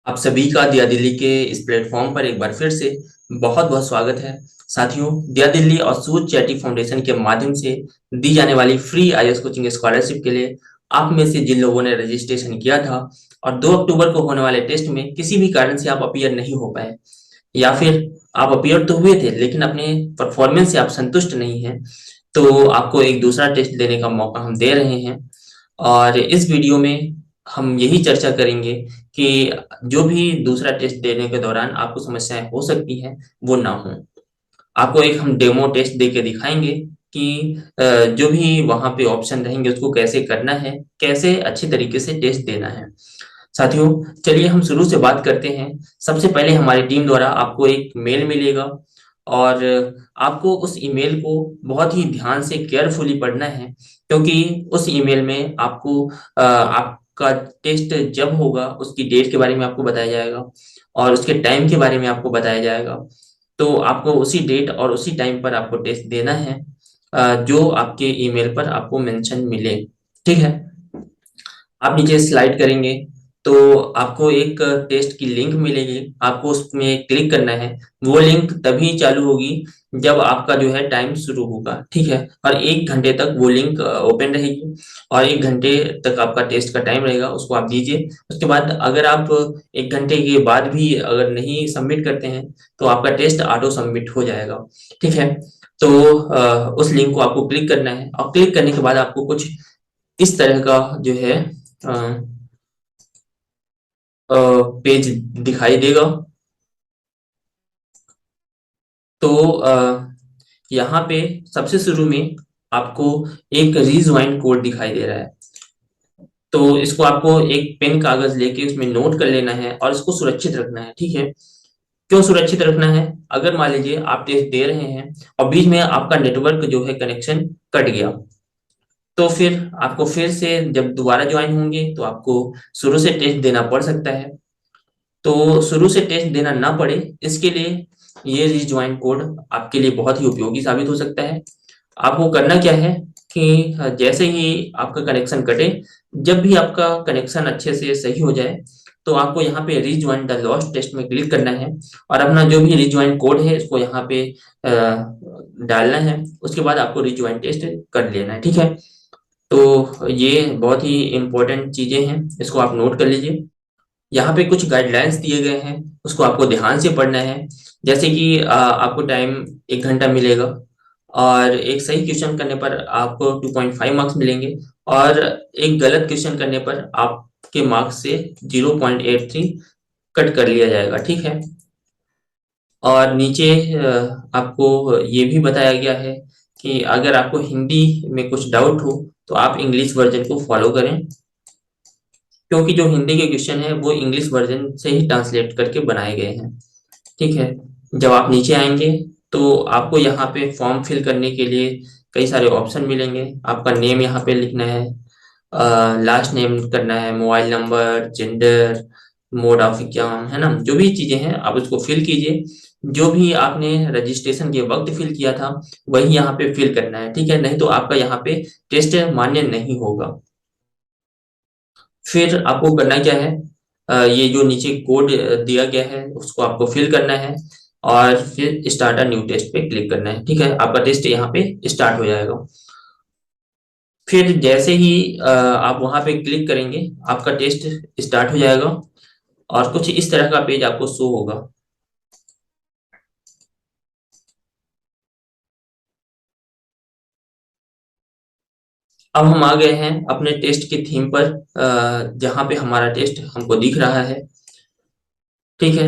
आप सभी का दिया दिल्ली के इस प्लेटफॉर्म पर एक बार फिर से बहुत बहुत स्वागत है। साथियों, दिया दिल्ली और सूझ चैटी फाउंडेशन के माध्यम से दी जाने वाली फ्री आईएएस कोचिंग स्कॉलरशिप के लिए आप में से जिन लोगों ने रजिस्ट्रेशन किया था और 2 अक्टूबर को होने वाले टेस्ट में किसी भी कारण से आप अपीयर नहीं हो पाए, या फिर आप अपीयर तो हुए थे लेकिन अपने परफॉर्मेंस से आप संतुष्ट नहीं हैं, तो आपको एक दूसरा टेस्ट देने का मौका हम दे रहे हैं। और इस वीडियो में हम यही चर्चा करेंगे कि जो भी दूसरा टेस्ट देने के दौरान आपको समस्याएं हो सकती हैं वो ना हो। आपको एक हम डेमो टेस्ट दे के दिखाएंगे कि जो भी वहां पे ऑप्शन रहेंगे उसको कैसे करना है, कैसे अच्छी तरीके से टेस्ट देना है। साथियों, चलिए हम शुरू से बात करते हैं। सबसे पहले हमारी टीम द्वारा आपको एक मेल मिलेगा और आपको उस ईमेल को बहुत ही ध्यान से केयरफुली पढ़ना है, क्योंकि उस ईमेल में आपको आपका टेस्ट जब होगा उसकी डेट के बारे में आपको बताया जाएगा और उसके टाइम के बारे में आपको बताया जाएगा। तो आपको उसी डेट और उसी टाइम पर आपको टेस्ट देना है जो आपके ईमेल पर आपको मेंशन मिले। ठीक है, आप नीचे स्लाइड करेंगे तो आपको एक टेस्ट की लिंक मिलेगी, आपको उसमें क्लिक करना है। वो लिंक तभी चालू होगी जब आपका जो है टाइम शुरू होगा। ठीक है, और 1 घंटे तक वो लिंक ओपन रहेगी और 1 घंटे तक आपका टेस्ट का टाइम रहेगा, उसको आप दीजिए। उसके बाद अगर आप 1 घंटे के बाद भी अगर नहीं सबमिट करते हैं तो आपका टेस्ट ऑटो सबमिट हो जाएगा। ठीक है, तो उस लिंक को आपको क्लिक करना है और क्लिक करने के बाद आपको कुछ इस तरह का जो है पेज दिखाई देगा। तो यहाँ पे सबसे शुरू में आपको एक रीज्वाइन कोड दिखाई दे रहा है। तो इसको आपको एक पेन कागज लेके उसमें नोट कर लेना है और इसको सुरक्षित रखना है। ठीक है, क्यों सुरक्षित रखना है? अगर मान लीजिए आप टेस्ट दे रहे हैं और बीच में आपका नेटवर्क जो है कनेक्शन कट गया, तो फिर आपको फिर से जब दोबारा ज्वाइन होंगे तो आपको शुरू से टेस्ट देना पड़ सकता है। तो शुरू से टेस्ट देना ना पड़े इसके लिए ये रिज्वाइन कोड आपके लिए बहुत ही उपयोगी साबित हो सकता है। आपको करना क्या है कि जैसे ही आपका कनेक्शन कटे, जब भी आपका कनेक्शन अच्छे से सही हो जाए, तो आपको यहाँ पे रिज्वाइन द लॉस्ट टेस्ट में क्लिक करना है और अपना जो भी रिज्वाइन कोड है इसको यहाँ पे डालना है। उसके बाद आपको रिज्वाइन टेस्ट कर लेना है। ठीक है, तो ये बहुत ही इंपॉर्टेंट चीजें हैं, इसको आप नोट कर लीजिए। यहाँ पे कुछ गाइडलाइंस दिए गए हैं, उसको आपको ध्यान से पढ़ना है। जैसे कि आपको टाइम 1 घंटा मिलेगा और एक सही क्वेश्चन करने पर आपको 2.5 मार्क्स मिलेंगे और एक गलत क्वेश्चन करने पर आपके मार्क्स से 0.83 कट कर लिया जाएगा। ठीक है, और नीचे आपको ये भी बताया गया है कि अगर आपको हिंदी में कुछ डाउट हो तो आप इंग्लिश वर्जन को फॉलो करें, क्योंकि जो हिंदी के क्वेश्चन है वो इंग्लिश वर्जन से ही ट्रांसलेट करके बनाए गए हैं। ठीक है, जब आप नीचे आएंगे तो आपको यहाँ पे फॉर्म फिल करने के लिए कई सारे ऑप्शन मिलेंगे। आपका नेम यहाँ पे लिखना है, लास्ट नेम करना है, mobile number, gender, mode of exam, है ना, जो भी चीजें हैं आप उसको फिल कीजिए। जो भी आपने रजिस्ट्रेशन के वक्त फिल किया था वही यहाँ पे फिल करना है। ठीक है, नहीं तो आपका यहाँ पे टेस्ट मान्य नहीं होगा। फिर आपको करना क्या है, ये जो नीचे कोड दिया गया है उसको आपको फिल करना है और फिर स्टार्ट अ न्यू टेस्ट पे क्लिक करना है। ठीक है, आपका टेस्ट यहाँ पे स्टार्ट हो जाएगा। फिर जैसे ही आप वहां पे क्लिक करेंगे आपका टेस्ट स्टार्ट हो जाएगा और कुछ इस तरह का पेज आपको शो होगा। अब हम आ गए हैं अपने टेस्ट के थीम पर, जहाँ पे हमारा टेस्ट हमको दिख रहा है। ठीक है,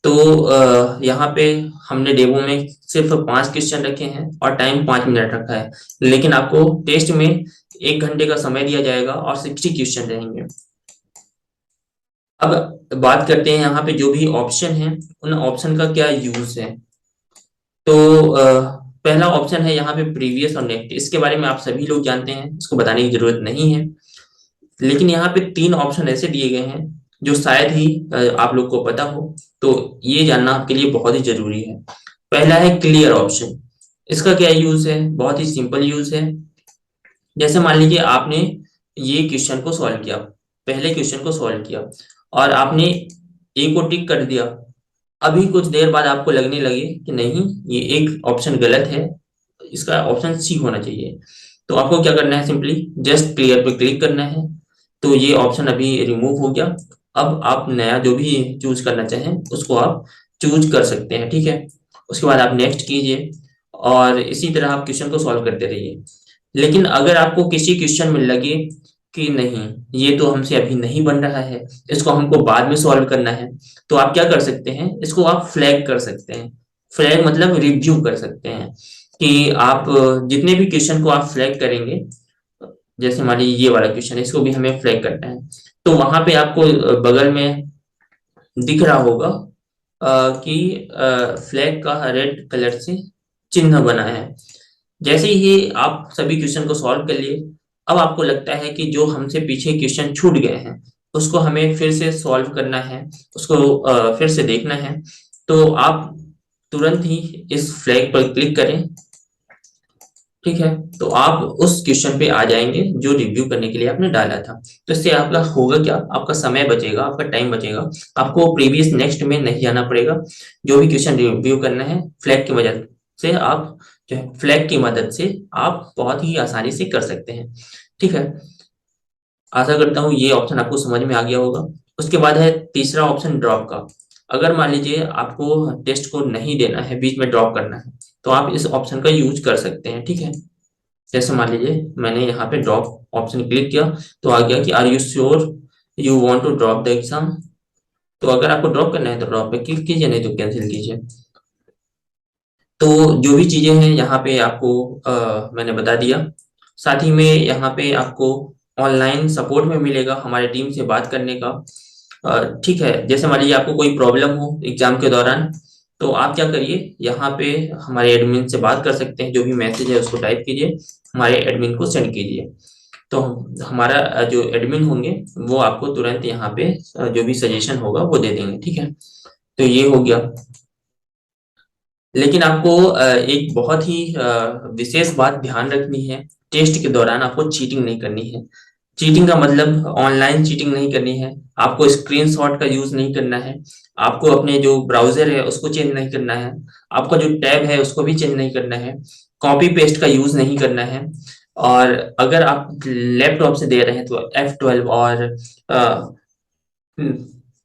तो यहाँ पे हमने डेमो में सिर्फ 5 क्वेश्चन रखे हैं और टाइम 5 मिनट रखा है, लेकिन आपको टेस्ट में 1 घंटे का समय दिया जाएगा और 60 क्वेश्चन रहेंगे। अब बात करते हैं यहाँ पे जो भी ऑप्शन है उन ऑप्शन का क्या यूज है। तो पहला ऑप्शन है यहाँ पे प्रीवियस और नेक्स्ट, इसके बारे में आप सभी लोग जानते हैं, इसको बताने की जरूरत नहीं है। लेकिन यहाँ पे 3 ऑप्शन ऐसे दिए गए हैं जो शायद ही आप लोग को पता हो, तो ये जानना आपके लिए बहुत ही जरूरी है। पहला है क्लियर ऑप्शन। इसका क्या यूज है? बहुत ही सिंपल यूज है। जैसे मान लीजिए आपने ये क्वेश्चन को सॉल्व किया, पहले क्वेश्चन को सॉल्व किया और आपने ए को टिक कर दिया, अभी कुछ देर बाद आपको लगने लगे कि नहीं, ये एक ऑप्शन गलत है, इसका ऑप्शन सी होना चाहिए, तो आपको क्या करना है, सिंपली जस्ट क्लियर पे क्लिक करना है। तो ये ऑप्शन अभी रिमूव हो गया। अब आप नया जो भी चूज करना चाहें उसको आप चूज कर सकते हैं, ठीक है। उसके बाद आप नेक्स्ट कीजिए और इसी तरह आप क्वेश्चन को सॉल्व करते रहिए। लेकिन अगर आपको किसी क्वेश्चन में लगे कि नहीं, ये तो हमसे अभी नहीं बन रहा है, इसको हमको बाद में सॉल्व करना है, तो आप क्या कर सकते हैं, इसको आप फ्लैग कर सकते हैं। फ्लैग मतलब रिव्यू कर सकते हैं कि आप जितने भी क्वेश्चन को आप फ्लैग करेंगे, जैसे मान लीजिए ये वाला क्वेश्चन है, इसको भी हमें फ्लैग करना है, तो वहां पे आपको बगल में दिख रहा होगा कि फ्लैग का रेड कलर से चिन्ह बना है। जैसे ही आप सभी क्वेश्चन को सॉल्व कर लिए, अब आपको लगता है कि जो हमसे पीछे क्वेश्चन छूट गए हैं उसको हमें फिर से सॉल्व करना है, उसको फिर से देखना है, तो आप तुरंत ही इस फ्लैग पर क्लिक करें, ठीक है। तो आप उस क्वेश्चन पे आ जाएंगे जो रिव्यू करने के लिए आपने डाला था। तो इससे आपका होगा क्या, आपका समय बचेगा, आपका टाइम बचेगा, आपको प्रीवियस नेक्स्ट में नहीं जाना पड़ेगा। जो भी क्वेश्चन रिव्यू करना है, फ्लैग की मदद से आप जो है फ्लैग की मदद से आप बहुत ही आसानी से कर सकते हैं, ठीक है। आशा करता हूँ ये ऑप्शन आपको समझ में आ गया होगा। उसके बाद है तीसरा ऑप्शन ड्रॉप का। अगर मान लीजिए आपको टेस्ट को नहीं देना है, बीच में ड्रॉप करना है, तो आप इस ऑप्शन का यूज कर सकते हैं, ठीक है। जैसे मान लीजिए मैंने यहाँ पे ड्रॉप ऑप्शन क्लिक किया, तो आ गया कि are you sure you want to drop the exam. तो अगर आपको ड्रॉप करना है तो ड्रॉप पे क्लिक कीजिए, नहीं तो कैंसिल कीजिए। तो जो भी चीजें हैं यहाँ पे आपको मैंने बता दिया। साथ ही में यहाँ पे आपको ऑनलाइन सपोर्ट में मिलेगा हमारे टीम से बात करने का, ठीक है। जैसे मान लीजिए आपको कोई प्रॉब्लम हो एग्जाम के दौरान, तो आप क्या करिए, यहाँ पे हमारे एडमिन से बात कर सकते हैं, जो भी मैसेज है उसको टाइप कीजिए, हमारे एडमिन को सेंड कीजिए, तो हमारा जो एडमिन होंगे वो आपको तुरंत यहाँ पे जो भी सजेशन होगा वो दे देंगे, ठीक है। तो ये हो गया। लेकिन आपको एक बहुत ही विशेष बात ध्यान रखनी है, टेस्ट के दौरान आपको चीटिंग नहीं करनी है। चीटिंग का मतलब ऑनलाइन चीटिंग नहीं करनी है, आपको स्क्रीनशॉट का यूज नहीं करना है, आपको अपने जो ब्राउजर है उसको चेंज नहीं करना है, आपका जो टैब है उसको भी चेंज नहीं करना है, कॉपी पेस्ट का यूज नहीं करना है। और अगर आप लैपटॉप से दे रहे हैं तो F12 और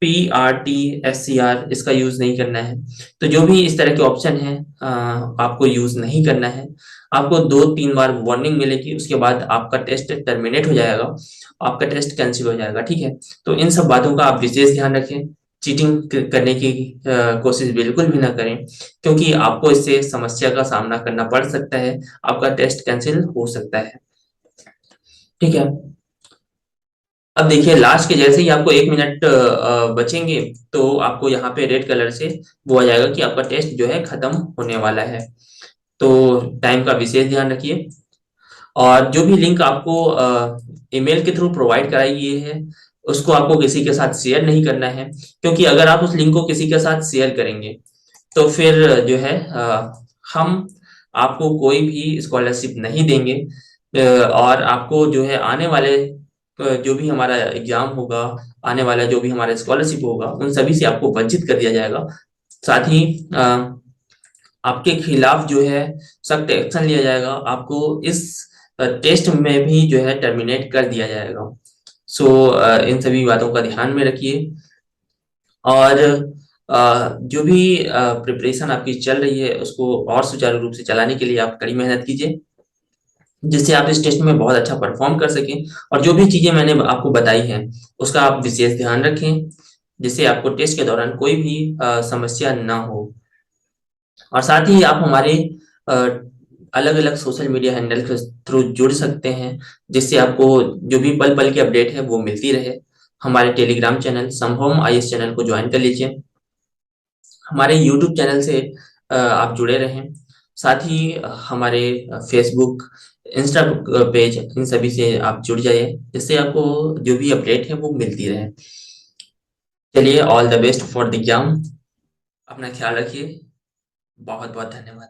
PRTSCR इसका यूज नहीं करना है। तो जो भी इस तरह के ऑप्शन है आपको यूज नहीं करना है। आपको 2-3 बार वार्निंग मिलेगी, उसके बाद आपका टेस्ट टर्मिनेट हो जाएगा, आपका टेस्ट कैंसिल हो जाएगा, ठीक है। तो इन सब बातों का आप विशेष ध्यान रखें, चीटिंग करने की कोशिश बिल्कुल भी ना करें, क्योंकि आपको इससे समस्या का सामना करना पड़ सकता है, आपका टेस्ट कैंसिल हो सकता है, ठीक है। अब देखिए लास्ट के जैसे ही आपको 1 मिनट बचेंगे, तो आपको यहाँ पे रेड कलर से वो आ जाएगा कि आपका टेस्ट जो है खत्म होने वाला है। तो टाइम का विशेष ध्यान रखिए, और जो भी लिंक आपको ईमेल के थ्रू प्रोवाइड कराई गई है उसको आपको किसी के साथ शेयर नहीं करना है, क्योंकि अगर आप उस लिंक को किसी के साथ शेयर करेंगे तो फिर जो है हम आपको कोई भी स्कॉलरशिप नहीं देंगे, और आपको जो है आने वाले जो भी हमारा एग्जाम होगा, आने वाला जो भी हमारा स्कॉलरशिप होगा, उन सभी से आपको वंचित कर दिया जाएगा। साथ ही आपके खिलाफ जो है सख्त एक्शन लिया जाएगा, आपको इस टेस्ट में भी जो है टर्मिनेट कर दिया जाएगा। सो इन सभी बातों का ध्यान में रखिए, और जो भी प्रिपरेशन आपकी चल रही है उसको और सुचारू रूप से चलाने के लिए आप कड़ी मेहनत कीजिए, जिससे आप इस टेस्ट में बहुत अच्छा परफॉर्म कर सकें। और जो भी चीजें मैंने आपको बताई हैं उसका आप विशेष ध्यान रखें, जिससे आपको टेस्ट के दौरान कोई भी समस्या ना हो। और साथ ही आप हमारे अलग अलग सोशल मीडिया हैंडल के थ्रू जुड़ सकते हैं, जिससे आपको जो भी पल पल की अपडेट है वो मिलती रहे। हमारे टेलीग्राम चैनल संभवम आईएएस चैनल को ज्वाइन कर लीजिए, हमारे यूट्यूब चैनल से आप जुड़े रहें, साथ ही हमारे फेसबुक, इंस्टा पेज, इन सभी से आप जुड़ जाइए, जिससे आपको जो भी अपडेट है वो मिलती रहे। चलिए, all the best for the exam, अपना ख्याल रखिए, बहुत बहुत धन्यवाद।